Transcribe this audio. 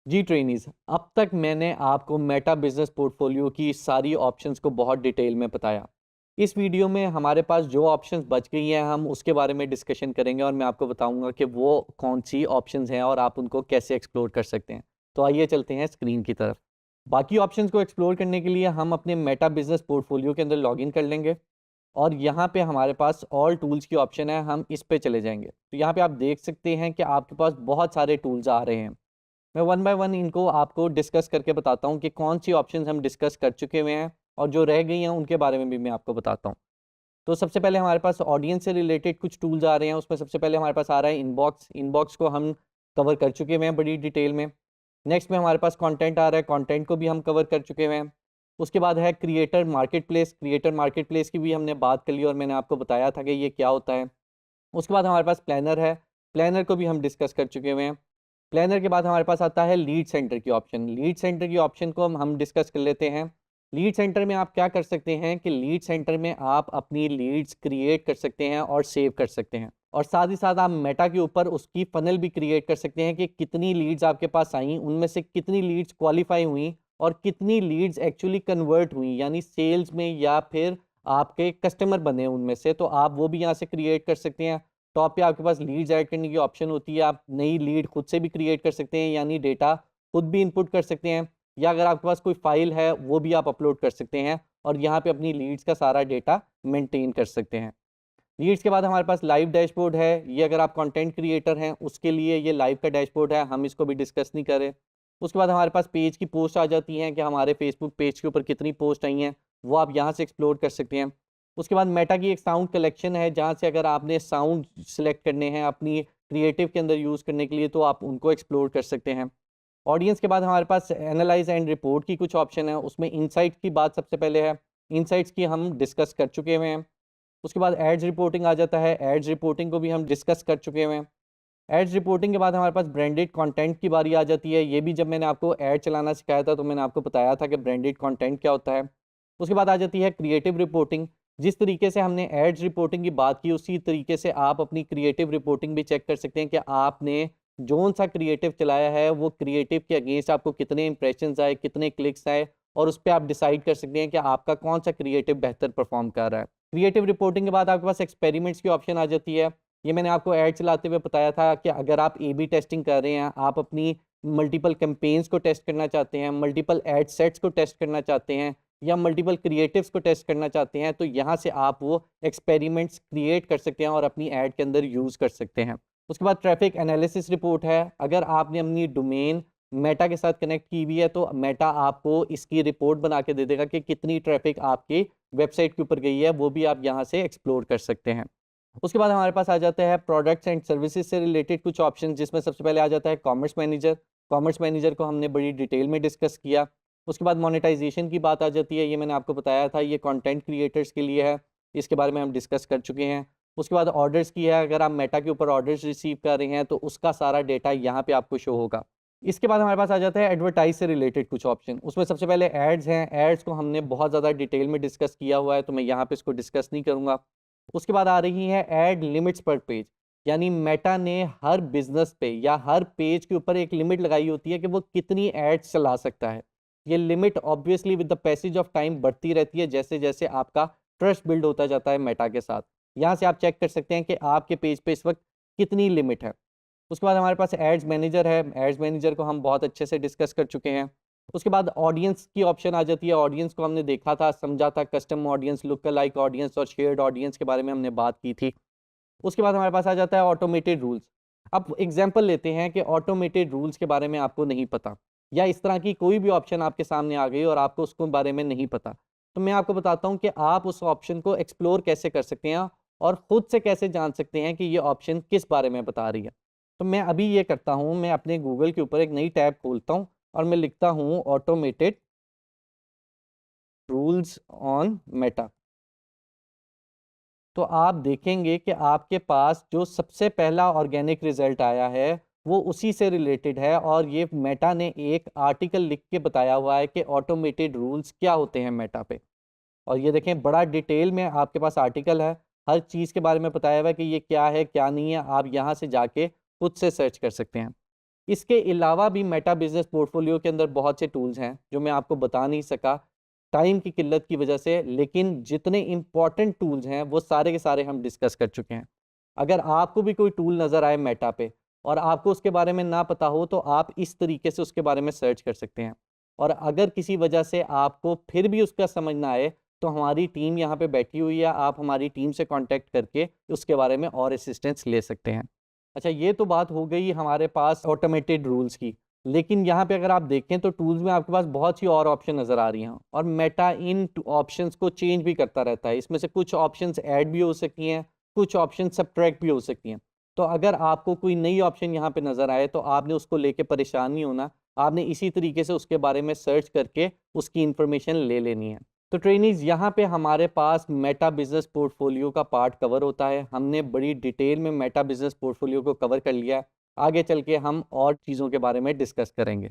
जी trainees, अब तक मैंने आपको मेटा बिजनेस पोर्टफोलियो की सारी ऑप्शंस को बहुत डिटेल में बताया। इस वीडियो में हमारे पास जो ऑप्शंस बच गई हैं हम उसके बारे में डिस्कशन करेंगे और मैं आपको बताऊंगा कि वो कौन सी ऑप्शंस हैं और आप उनको कैसे एक्सप्लोर कर सकते हैं। तो आइए चलते हैं स्क्रीन की तरफ। बाकी ऑप्शंस को एक्सप्लोर करने के लिए हम अपने मेटा बिजनेस पोर्टफोलियो के अंदर लॉगिन कर लेंगे और यहाँ पे हमारे पास ऑल टूल्स की ऑप्शन है, हम इस पे चले जाएंगे। तो यहाँ पे आप देख सकते हैं कि आपके पास बहुत सारे टूल्स आ रहे हैं। मैं वन बाय वन इनको आपको डिस्कस करके बताता हूँ कि कौन सी ऑप्शंस हम डिस्कस कर चुके हुए हैं और जो रह गई हैं उनके बारे में भी मैं आपको बताता हूँ। तो सबसे पहले हमारे पास ऑडियंस से रिलेटेड कुछ टूल्स आ रहे हैं। उसमें सबसे पहले हमारे पास आ रहा है इनबॉक्स। इनबॉक्स को हम कवर कर चुके हुए हैं बड़ी डिटेल में। नेक्स्ट में हमारे पास कंटेंट आ रहा है, कंटेंट को भी हम कवर कर चुके हुए हैं। उसके बाद है creator market place. Creator market place की भी हमने बात कर ली और मैंने आपको बताया था कि ये क्या होता है। उसके बाद हमारे पास प्लानर है, प्लानर को भी हम डिस्कस कर चुके हुए हैं। प्लानर के बाद हमारे पास आता है लीड सेंटर की ऑप्शन। लीड सेंटर की ऑप्शन को हम डिस्कस कर लेते हैं। लीड सेंटर में आप क्या कर सकते हैं कि लीड सेंटर में आप अपनी लीड्स क्रिएट कर सकते हैं और सेव कर सकते हैं, और साथ ही साथ आप मेटा के ऊपर उसकी फनल भी क्रिएट कर सकते हैं कि कितनी लीड्स आपके पास आई, उनमें से कितनी लीड्स क्वालिफाई हुई और कितनी लीड्स एक्चुअली कन्वर्ट हुई, यानी सेल्स में या फिर आपके कस्टमर बने उनमें से। तो आप वो भी यहाँ से क्रिएट कर सकते हैं। टॉप पे आपके पास लीड्स ऐड करने की ऑप्शन होती है, आप नई लीड खुद से भी क्रिएट कर सकते हैं, यानी डेटा खुद भी इनपुट कर सकते हैं, या अगर आपके पास कोई फाइल है वो भी आप अपलोड कर सकते हैं और यहाँ पे अपनी लीड्स का सारा डेटा मेंटेन कर सकते हैं। लीड्स के बाद हमारे पास लाइव डैशबोर्ड है। ये अगर आप कंटेंट क्रिएटर हैं उसके लिए ये लाइव का डैशबोर्ड है, हम इसको भी डिस्कस नहीं करें। उसके बाद हमारे पास पेज की पोस्ट आ जाती हैं कि हमारे फेसबुक पेज के ऊपर कितनी पोस्ट आई हैं, वो आप यहाँ से एक्सप्लोर कर सकते हैं। उसके बाद मेटा की एक साउंड कलेक्शन है, जहाँ से अगर आपने साउंड सेलेक्ट करने हैं अपनी क्रिएटिव के अंदर यूज़ करने के लिए तो आप उनको एक्सप्लोर कर सकते हैं। ऑडियंस के बाद हमारे पास एनालाइज एंड रिपोर्ट की कुछ ऑप्शन है, उसमें इनसाइट्स की बात सबसे पहले है। इनसाइट्स की हम डिस्कस कर चुके हुए हैं। उसके बाद एड्स रिपोर्टिंग आ जाता है, एड्स रिपोर्टिंग को भी हम डिस्कस कर चुके हुए हैं। एड्स रिपोर्टिंग के बाद हमारे पास ब्रांडेड कंटेंट की बारी आ जाती है। ये भी जब मैंने आपको ऐड चलाना सिखाया था तो मैंने आपको बताया था कि ब्रांडेड कंटेंट क्या होता है। उसके बाद आ जाती है क्रिएटिव रिपोर्टिंग। जिस तरीके से हमने एड्स रिपोर्टिंग की बात की उसी तरीके से आप अपनी क्रिएटिव रिपोर्टिंग भी चेक कर सकते हैं कि आपने जोन सा क्रिएटिव चलाया है वो क्रिएटिव के अगेंस्ट आपको कितने इंप्रेशंस आए, कितने क्लिक्स आए, और उस पर आप डिसाइड कर सकते हैं कि आपका कौन सा क्रिएटिव बेहतर परफॉर्म कर रहा है। क्रिएटिव रिपोर्टिंग के बाद आपके पास एक्सपेरिमेंट्स की ऑप्शन आ जाती है। ये मैंने आपको ऐड चलाते हुए बताया था कि अगर आप ए बी टेस्टिंग कर रहे हैं, आप अपनी मल्टीपल कैंपेन्स को टेस्ट करना चाहते हैं, मल्टीपल एड सेट्स को टेस्ट करना चाहते हैं, या मल्टीपल क्रिएटिव्स को टेस्ट करना चाहते हैं, तो यहाँ से आप वो एक्सपेरिमेंट्स क्रिएट कर सकते हैं और अपनी ऐड के अंदर यूज़ कर सकते हैं। उसके बाद ट्रैफिक एनालिसिस रिपोर्ट है। अगर आपने अपनी डोमेन मेटा के साथ कनेक्ट की हुई है तो मेटा आपको इसकी रिपोर्ट बना के दे देगा कि कितनी ट्रैफिक आपकी वेबसाइट के ऊपर गई है, वो भी आप यहाँ से एक्सप्लोर कर सकते हैं। उसके बाद हमारे पास आ जाता है प्रोडक्ट्स एंड सर्विसेज से रिलेटेड कुछ ऑप्शन, जिसमें सबसे पहले आ जाता है कॉमर्स मैनेजर। कॉमर्स मैनेजर को हमने बड़ी डिटेल में डिस्कस किया। उसके बाद मोनेटाइजेशन की बात आ जाती है, ये मैंने आपको बताया था, ये कंटेंट क्रिएटर्स के लिए है, इसके बारे में हम डिस्कस कर चुके हैं। उसके बाद ऑर्डर्स की है, अगर आप मेटा के ऊपर ऑर्डर्स रिसीव कर रहे हैं तो उसका सारा डेटा यहाँ पे आपको शो होगा। इसके बाद हमारे पास आ जाता है एडवर्टाइज से रिलेटेड कुछ ऑप्शन। उसमें सबसे पहले एड्स हैं। एड्स को हमने बहुत ज़्यादा डिटेल में डिस्कस किया हुआ है तो मैं यहाँ पे इसको डिस्कस नहीं करूँगा। उसके बाद आ रही है ऐड लिमिट्स पर पेज, यानी मेटा ने हर बिजनेस पे या हर पेज के ऊपर एक लिमिट लगाई होती है कि वो कितनी एड्स चला सकता है। ये limit obviously with the passage of time बढ़ती रहती है जैसे जैसे आपका ट्रस्ट बिल्ड होता जाता है मेटा के साथ। यहाँ से आप चेक कर सकते हैं कि आपके पेज पे इस वक्त कितनी लिमिट है। उसके बाद हमारे पास एड्स मैनेजर है। एड्स मैनेजर को हम बहुत अच्छे से डिस्कस कर चुके हैं। उसके बाद ऑडियंस की ऑप्शन आ जाती है। ऑडियंस को हमने देखा था, समझा था, custom audience, look like audience और शेयर्ड ऑडियंस के बारे में हमने बात की थी। उसके बाद हमारे पास आ जाता है ऑटोमेटेड रूल्स। अब एग्जांपल लेते हैं कि ऑटोमेटेड रूल्स के बारे में आपको नहीं पता, या इस तरह की कोई भी ऑप्शन आपके सामने आ गई और आपको उसको बारे में नहीं पता, तो मैं आपको बताता हूँ कि आप उस ऑप्शन को एक्सप्लोर कैसे कर सकते हैं और खुद से कैसे जान सकते हैं कि ये ऑप्शन किस बारे में बता रही है। तो मैं अभी ये करता हूँ, मैं अपने गूगल के ऊपर एक नई टैब खोलता हूँ और मैं लिखता हूँ ऑटोमेटेड रूल्स ऑन मेटा। तो आप देखेंगे कि आपके पास जो सबसे पहला ऑर्गेनिक रिजल्ट आया है वो उसी से रिलेटेड है, और ये मेटा ने एक आर्टिकल लिख के बताया हुआ है कि ऑटोमेटेड रूल्स क्या होते हैं मेटा पे। और ये देखें बड़ा डिटेल में आपके पास आर्टिकल है, हर चीज़ के बारे में बताया हुआ है कि ये क्या है क्या नहीं है, आप यहाँ से जाके खुद से सर्च कर सकते हैं। इसके अलावा भी मेटा बिजनेस पोर्टफोलियो के अंदर बहुत से टूल्स हैं जो मैं आपको बता नहीं सका टाइम की किल्लत की वजह से, लेकिन जितने इंपॉर्टेंट टूल्स हैं वो सारे के सारे हम डिस्कस कर चुके हैं। अगर आपको भी कोई टूल नज़र आए मेटा पे और आपको उसके बारे में ना पता हो, तो आप इस तरीके से उसके बारे में सर्च कर सकते हैं। और अगर किसी वजह से आपको फिर भी उसका समझ ना आए, तो हमारी टीम यहाँ पे बैठी हुई है, आप हमारी टीम से कांटेक्ट करके उसके बारे में और असिस्टेंस ले सकते हैं। अच्छा, ये तो बात हो गई हमारे पास ऑटोमेटेड रूल्स की, लेकिन यहाँ पे अगर आप देखें तो टूल्स में आपके पास बहुत सी और ऑप्शन नज़र आ रही हैं और मेटा इन ऑप्शंस को चेंज भी करता रहता है। इसमें से कुछ ऑप्शंस ऐड भी हो सकती हैं, कुछ ऑप्शन सब्ट्रैक्ट भी हो सकती हैं। तो अगर आपको कोई नई ऑप्शन यहाँ पे नज़र आए, तो आपने उसको लेके परेशान नहीं होना, आपने इसी तरीके से उसके बारे में सर्च करके उसकी इन्फॉर्मेशन ले लेनी है। तो ट्रेनीज़, यहाँ पे हमारे पास मेटा बिज़नेस पोर्टफोलियो का पार्ट कवर होता है। हमने बड़ी डिटेल में मेटा बिज़नेस पोर्टफोलियो को कवर कर लिया है। आगे चल के हम और चीज़ों के बारे में डिस्कस करेंगे।